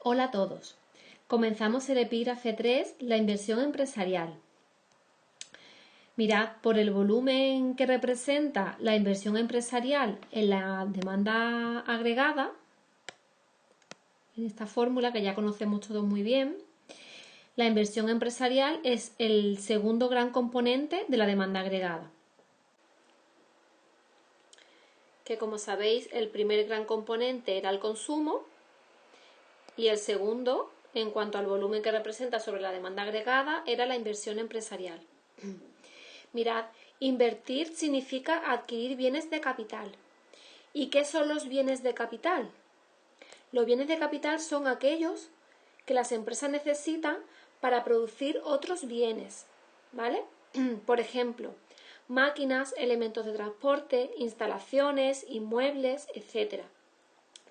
Hola a todos. Comenzamos el epígrafe 3, la inversión empresarial. Mirad, por el volumen que representa la inversión empresarial en la demanda agregada, en esta fórmula que ya conocemos todos muy bien, la inversión empresarial es el segundo gran componente de la demanda agregada. Que como sabéis, el primer gran componente era el consumo y el segundo, en cuanto al volumen que representa sobre la demanda agregada, era la inversión empresarial. Mirad, invertir significa adquirir bienes de capital. ¿Y qué son los bienes de capital? Los bienes de capital son aquellos que las empresas necesitan para producir otros bienes, ¿vale? Por ejemplo, máquinas, elementos de transporte, instalaciones, inmuebles, etc.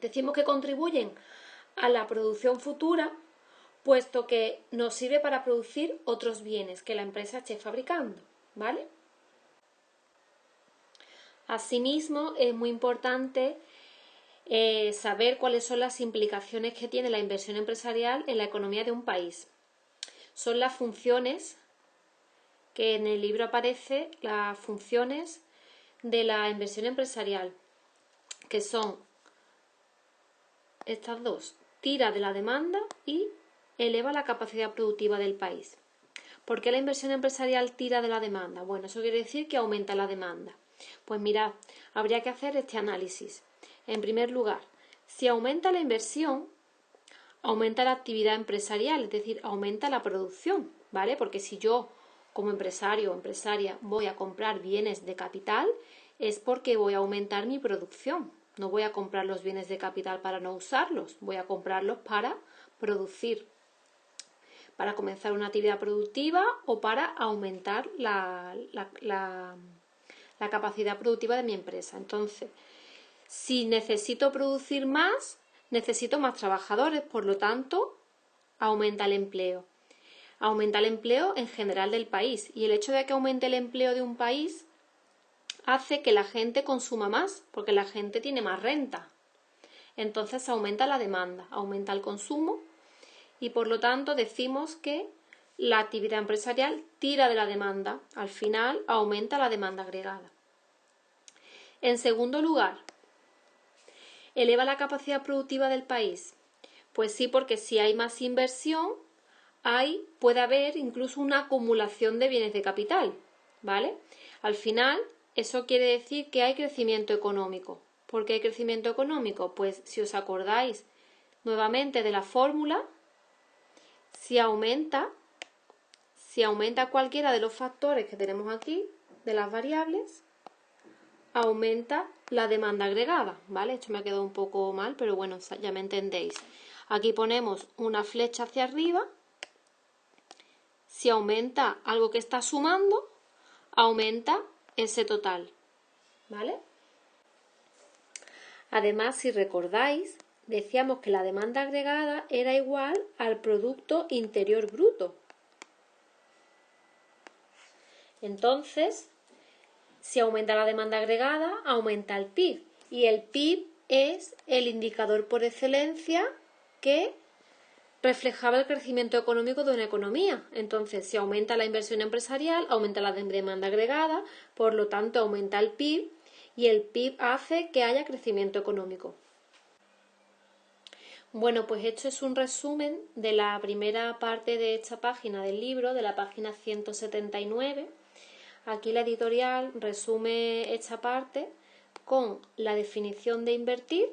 Decimos que contribuyen a la producción futura, puesto que nos sirve para producir otros bienes que la empresa esté fabricando, ¿vale? Asimismo, es muy importante saber cuáles son las implicaciones que tiene la inversión empresarial en la economía de un país. Son las funciones que en el libro aparece, las funciones de la inversión empresarial, que son estas dos: tira de la demanda y eleva la capacidad productiva del país. ¿Por qué la inversión empresarial tira de la demanda? Bueno, eso quiere decir que aumenta la demanda. Pues mirad, habría que hacer este análisis. En primer lugar, si aumenta la inversión, aumenta la actividad empresarial, es decir, aumenta la producción, ¿vale? Porque si yo, como empresario o empresaria, voy a comprar bienes de capital, es porque voy a aumentar mi producción. No voy a comprar los bienes de capital para no usarlos, voy a comprarlos para producir, para comenzar una actividad productiva o para aumentar la capacidad productiva de mi empresa. Entonces, si necesito producir más, necesito más trabajadores, por lo tanto, aumenta el empleo. Aumenta el empleo en general del país, y el hecho de que aumente el empleo de un país hace que la gente consuma más, porque la gente tiene más renta. Entonces aumenta la demanda, aumenta el consumo y por lo tanto decimos que la actividad empresarial tira de la demanda, al final aumenta la demanda agregada. En segundo lugar, ¿eleva la capacidad productiva del país? Pues sí, porque si hay más inversión, puede haber incluso una acumulación de bienes de capital, ¿vale? Al final, eso quiere decir que hay crecimiento económico. ¿Por qué hay crecimiento económico? Pues si os acordáis nuevamente de la fórmula, si aumenta cualquiera de los factores que tenemos aquí, de las variables, aumenta la demanda agregada, ¿vale? Esto me ha quedado un poco mal, pero bueno, ya me entendéis. Aquí ponemos una flecha hacia arriba. Si aumenta algo que está sumando, aumenta ese total, ¿vale? Además, si recordáis, decíamos que la demanda agregada era igual al Producto Interior Bruto. Entonces, si aumenta la demanda agregada, aumenta el PIB. Y el PIB es el indicador por excelencia que reflejaba el crecimiento económico de una economía. Entonces, si aumenta la inversión empresarial, aumenta la demanda agregada, por lo tanto aumenta el PIB y el PIB hace que haya crecimiento económico. Bueno, pues esto es un resumen de la primera parte de esta página del libro, de la página 179. Aquí la editorial resume esta parte con la definición de invertir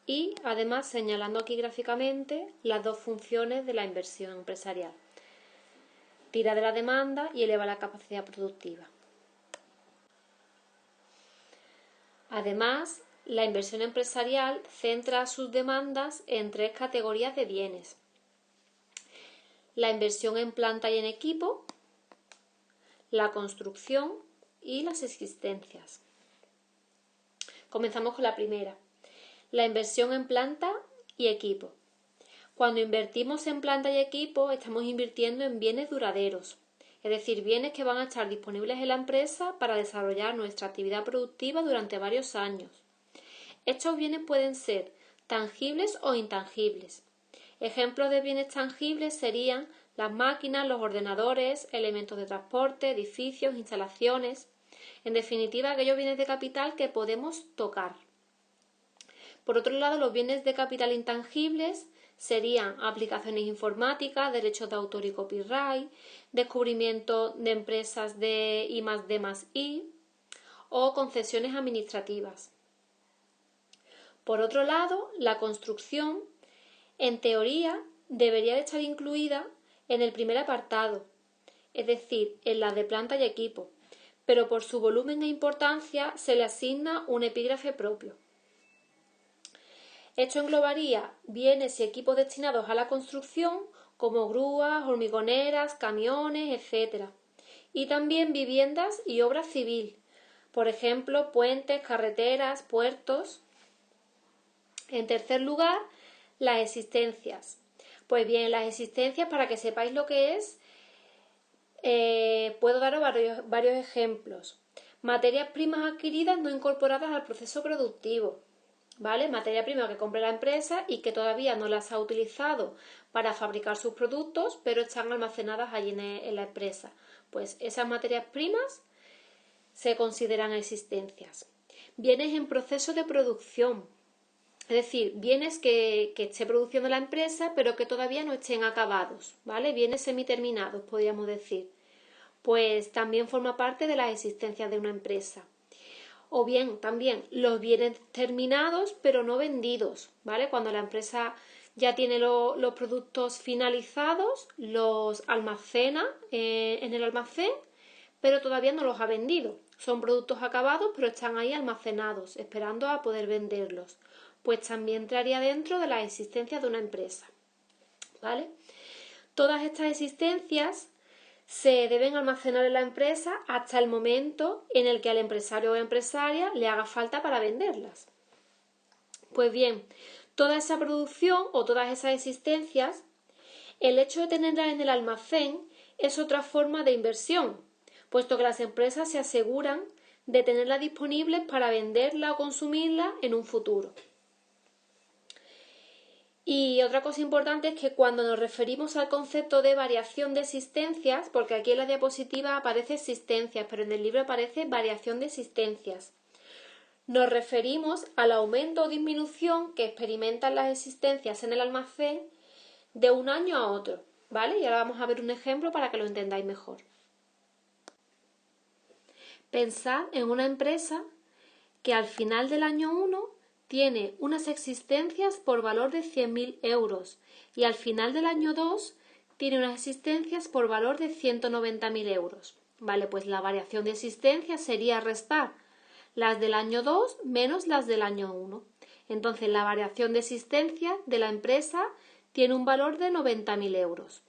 y además señalando aquí gráficamente las dos funciones de la inversión empresarial. Tira de la demanda y eleva la capacidad productiva. Además, la inversión empresarial centra sus demandas en tres categorías de bienes: la inversión en planta y en equipo, la construcción y las existencias. Comenzamos con la primera, la inversión en planta y equipo. Cuando invertimos en planta y equipo, estamos invirtiendo en bienes duraderos, es decir, bienes que van a estar disponibles en la empresa para desarrollar nuestra actividad productiva durante varios años. Estos bienes pueden ser tangibles o intangibles. Ejemplos de bienes tangibles serían las máquinas, los ordenadores, elementos de transporte, edificios, instalaciones. En definitiva, aquellos bienes de capital que podemos tocar. Por otro lado, los bienes de capital intangibles serían aplicaciones informáticas, derechos de autor y copyright, descubrimiento de empresas de I+D+I o concesiones administrativas. Por otro lado, la construcción, en teoría, debería de estar incluida en el primer apartado, es decir, en la de planta y equipo, pero por su volumen e importancia se le asigna un epígrafe propio. Esto englobaría bienes y equipos destinados a la construcción, como grúas, hormigoneras, camiones, etc. Y también viviendas y obra civil, por ejemplo, puentes, carreteras, puertos. En tercer lugar, las existencias. Pues bien, las existencias, para que sepáis lo que es, puedo daros varios ejemplos. Materias primas adquiridas no incorporadas al proceso productivo, ¿vale? Materia prima que compra la empresa y que todavía no las ha utilizado para fabricar sus productos, pero están almacenadas allí en la empresa. Pues esas materias primas se consideran existencias. Bienes en proceso de producción, es decir, bienes que esté produciendo la empresa pero que todavía no estén acabados, ¿vale? Bienes semiterminados, podríamos decir. Pues también forma parte de las existencias de una empresa. O bien, también los bienes terminados pero no vendidos, ¿vale? Cuando la empresa ya tiene los productos finalizados, los almacena en el almacén, pero todavía no los ha vendido. Son productos acabados pero están ahí almacenados, esperando a poder venderlos. Pues también entraría dentro de las existencias de una empresa, ¿vale? Todas estas existencias se deben almacenar en la empresa hasta el momento en el que al empresario o empresaria le haga falta para venderlas. Pues bien, toda esa producción o todas esas existencias, el hecho de tenerlas en el almacén es otra forma de inversión, puesto que las empresas se aseguran de tenerlas disponibles para venderla o consumirla en un futuro. Y otra cosa importante es que cuando nos referimos al concepto de variación de existencias, porque aquí en la diapositiva aparece existencias, pero en el libro aparece variación de existencias, nos referimos al aumento o disminución que experimentan las existencias en el almacén de un año a otro, ¿vale? Y ahora vamos a ver un ejemplo para que lo entendáis mejor. Pensad en una empresa que al final del año 1 tiene unas existencias por valor de 100.000 euros y al final del año 2 tiene unas existencias por valor de 190.000 euros. Vale, pues la variación de existencias sería restar las del año 2 menos las del año 1. Entonces la variación de existencias de la empresa tiene un valor de 90.000 euros.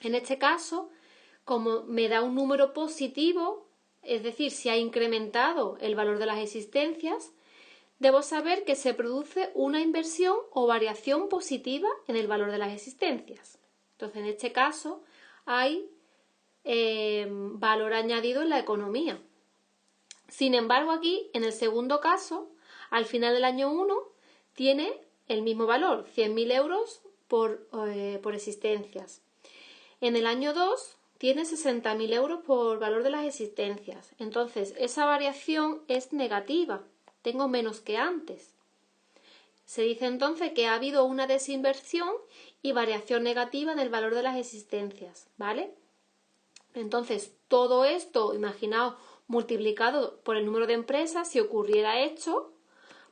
En este caso, como me da un número positivo, es decir, si ha incrementado el valor de las existencias, debo saber que se produce una inversión o variación positiva en el valor de las existencias. Entonces, en este caso, hay valor añadido en la economía. Sin embargo, aquí, en el segundo caso, al final del año 1, tiene el mismo valor, 100.000 euros por existencias. En el año 2, tiene 60.000 euros por valor de las existencias. Entonces, esa variación es negativa. Tengo menos que antes. Se dice entonces que ha habido una desinversión y variación negativa en el valor de las existencias, ¿vale? Entonces, todo esto, imaginaos, multiplicado por el número de empresas, si ocurriera esto,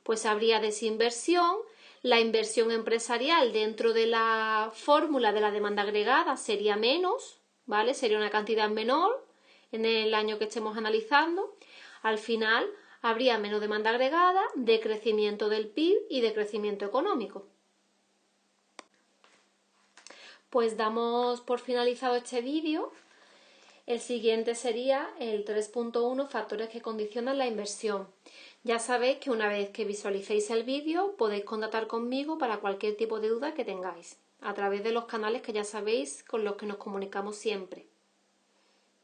pues habría desinversión, la inversión empresarial dentro de la fórmula de la demanda agregada sería menos, ¿vale? Sería una cantidad menor en el año que estemos analizando. Al final, habría menos demanda agregada, decrecimiento del PIB y decrecimiento económico. Pues damos por finalizado este vídeo. El siguiente sería el 3.1, factores que condicionan la inversión. Ya sabéis que una vez que visualicéis el vídeo podéis contactar conmigo para cualquier tipo de duda que tengáis, a través de los canales que ya sabéis con los que nos comunicamos siempre.